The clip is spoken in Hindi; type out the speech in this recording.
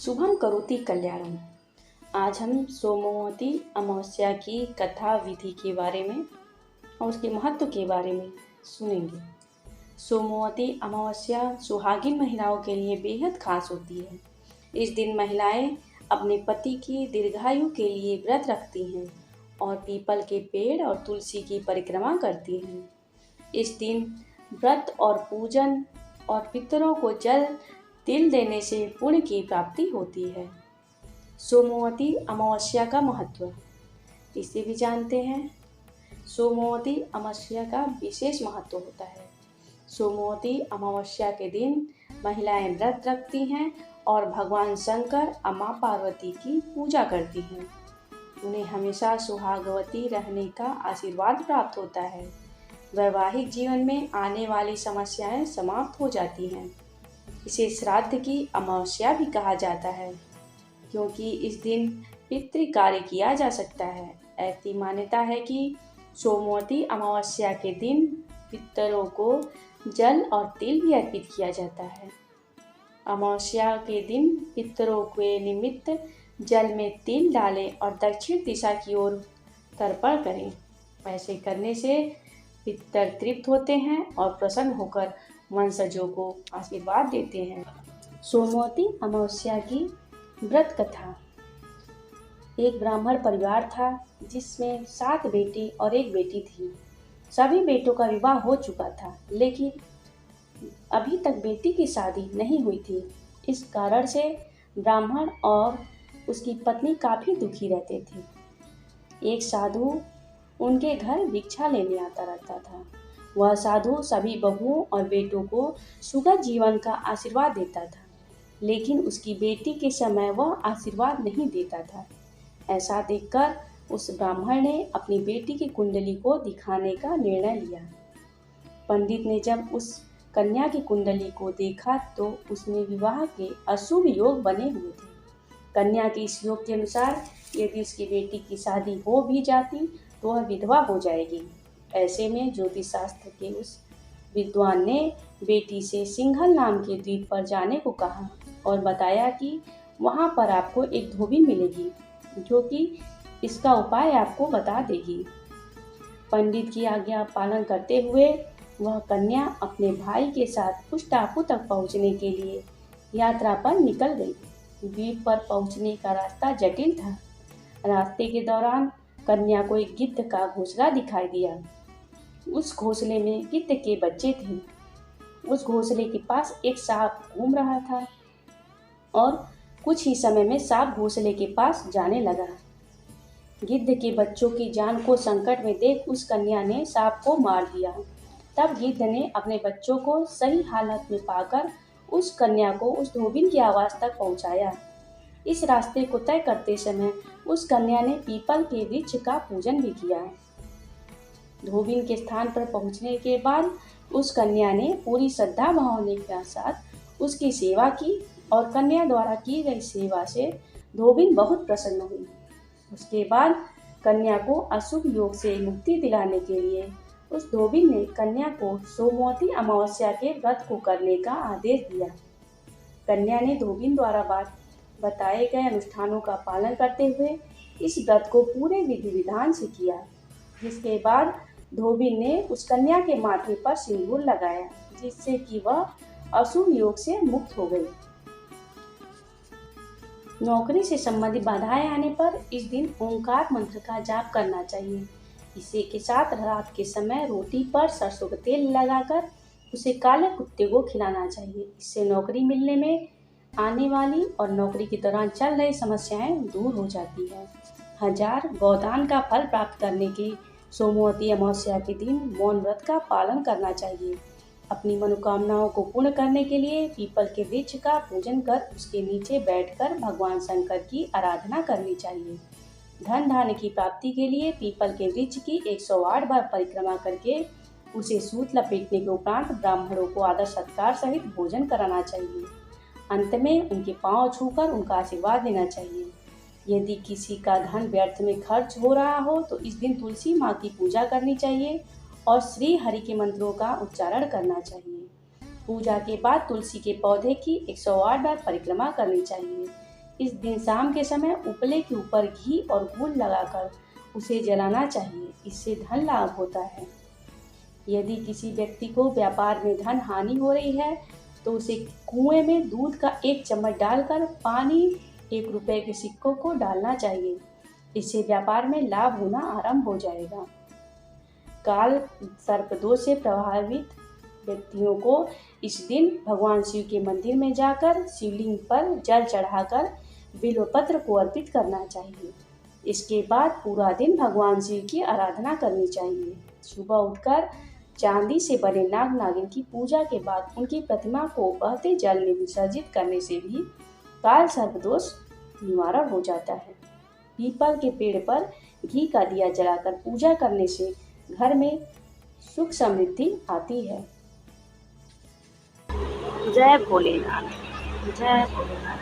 शुभम करोति कल्याणम। आज हम सोमवती अमावस्या की कथा विधि के बारे में और उसके महत्व के बारे में सुनेंगे। सोमवती अमावस्या सुहागिन महिलाओं के लिए बेहद खास होती है। इस दिन महिलाएं अपने पति की दीर्घायु के लिए व्रत रखती हैं और पीपल के पेड़ और तुलसी की परिक्रमा करती हैं। इस दिन व्रत और पूजन और पितरों को जल तिल देने से पुण्य की प्राप्ति होती है। सोमवती अमावस्या का महत्व इसे भी जानते हैं। सोमवती अमावस्या का विशेष महत्व होता है। सोमवती अमावस्या के दिन महिलाएं व्रत रखती हैं और भगवान शंकर और मां पार्वती की पूजा करती हैं। उन्हें हमेशा सुहागवती रहने का आशीर्वाद प्राप्त होता है। वैवाहिक जीवन में आने वाली समस्याएं समाप्त हो जाती हैं। इसे श्राद्ध की अमावस्या भी कहा जाता है, क्योंकि इस दिन पितृ कार्य किया जा सकता है। ऐसी मान्यता है कि सोमवती अमावस्या के दिन पितरों को जल और तिल भी अर्पित किया जाता है। अमावस्या के दिन पितरों के निमित्त जल में तिल डालें और दक्षिण दिशा की ओर तर्पण करें। ऐसे करने से पितर तृप्त होते हैं और प्रसन्न होकर वंशजों को आशीर्वाद देते हैं। सोमवती अमावस्या की व्रत कथा। एक ब्राह्मण परिवार था जिसमें 7 बेटे और 1 बेटी थी। सभी बेटों का विवाह हो चुका था, लेकिन अभी तक बेटी की शादी नहीं हुई थी। इस कारण से ब्राह्मण और उसकी पत्नी काफी दुखी रहते थे। एक साधु उनके घर भिक्षा लेने आता रहता था। वह साधु सभी बहुओं और बेटों को सुखद जीवन का आशीर्वाद देता था, लेकिन उसकी बेटी के समय वह आशीर्वाद नहीं देता था। ऐसा देखकर उस ब्राह्मण ने अपनी बेटी की कुंडली को दिखाने का निर्णय लिया। पंडित ने जब उस कन्या की कुंडली को देखा तो उसमें विवाह के अशुभ योग बने हुए थे। कन्या के इस योग के अनुसार यदि उसकी बेटी की शादी हो भी जाती तो वह विधवा हो जाएगी। ऐसे में ज्योतिष शास्त्र के उस विद्वान ने बेटी से सिंघल नाम के द्वीप पर जाने को कहा और बताया कि वहां पर आपको एक धोबी मिलेगी जो कि इसका उपाय आपको बता देगी। पंडित की आज्ञा पालन करते हुए वह कन्या अपने भाई के साथ उस टापू तक पहुंचने के लिए यात्रा पर निकल गई। द्वीप पर पहुंचने का रास्ता जटिल था। रास्ते के दौरान कन्या को एक गिद्ध का घोंसला दिखाई दिया। उस घोंसले में गिद्ध के बच्चे थे। उस घोंसले के पास एक सांप घूम रहा था और कुछ ही समय में सांप घोंसले के पास जाने लगा। गिद्ध के बच्चों की जान को संकट में देख उस कन्या ने सांप को मार दिया। तब गिद्ध ने अपने बच्चों को सही हालत में पाकर उस कन्या को उस धोबिन की आवाज तक पहुंचाया। इस रास्ते को तय करते समय उस कन्या ने पीपल के वृक्ष का पूजन भी किया। धोबिन के स्थान पर पहुंचने के बाद उस कन्या ने पूरी श्रद्धा भावना के साथ उसकी सेवा की और कन्या द्वारा की गई सेवा से धोबिन बहुत प्रसन्न हुई। उसके बाद कन्या को अशुभ योग से मुक्ति दिलाने के लिए उस धोबिन ने कन्या को सोमवती अमावस्या के व्रत को करने का आदेश दिया। कन्या ने धोबिन द्वारा बताए गए अनुष्ठानों का पालन करते हुए इस व्रत को पूरे विधि विधान से किया, जिसके बाद धोबिन ने उस कन्या के माथे पर सिंदूर लगाया, जिससे कि वह अशुभ योग से मुक्त हो गई। नौकरी से संबंधित बाधाएं आने पर इस दिन ओंकार मंत्र का जाप करना चाहिए। इसी के साथ रात के समय रोटी पर सरसों का तेल लगाकर उसे काले कुत्ते को खिलाना चाहिए। इससे नौकरी मिलने में आने वाली और नौकरी के दौरान चल रही समस्याएं दूर हो जाती है। 1000 गोदान का फल प्राप्त करने के सोमवती अमावस्या के दिन मौन व्रत का पालन करना चाहिए। अपनी मनोकामनाओं को पूर्ण करने के लिए पीपल के वृक्ष का पूजन कर उसके नीचे बैठकर भगवान शंकर की आराधना करनी चाहिए। धन धान्य की प्राप्ति के लिए पीपल के वृक्ष की 108 बार परिक्रमा करके उसे सूत लपेटने के उपरांत ब्राह्मणों को आदर सत्कार सहित भोजन कराना चाहिए। अंत में उनके पांव छूकर उनका आशीर्वाद लेना चाहिए। यदि किसी का धन व्यर्थ में खर्च हो रहा हो तो इस दिन तुलसी माँ की पूजा करनी चाहिए और श्री हरि के मंत्रों का उच्चारण करना चाहिए। पूजा के बाद तुलसी के पौधे की 108 बार परिक्रमा करनी चाहिए। इस दिन शाम के समय उपले के ऊपर घी और गुड़ लगाकर उसे जलाना चाहिए। इससे धन लाभ होता है। यदि किसी व्यक्ति को व्यापार में धन हानि हो रही है तो उसे कुएं में दूध का 1 चम्मच डालकर पानी 1 रुपए के सिक्कों को डालना चाहिए। इससे व्यापार में लाभ होना आरंभ हो जाएगा। काल सर्प दोष से प्रभावित व्यक्तियों को इस दिन भगवान शिव के मंदिर में जाकर शिवलिंग पर जल चढ़ाकर बिल्वपत्र को अर्पित करना चाहिए। इसके बाद पूरा दिन भगवान शिव की आराधना करनी चाहिए। सुबह उठकर चांदी से बने नाग नागिन की पूजा के बाद उनकी प्रतिमा को बहते जल में विसर्जित करने से भी काल सर्प दोष निवारण हो जाता है। पीपल के पेड़ पर घी का दिया जलाकर पूजा करने से घर में सुख समृद्धि आती है। जय भोलेनाथ। जय भोलेनाथ।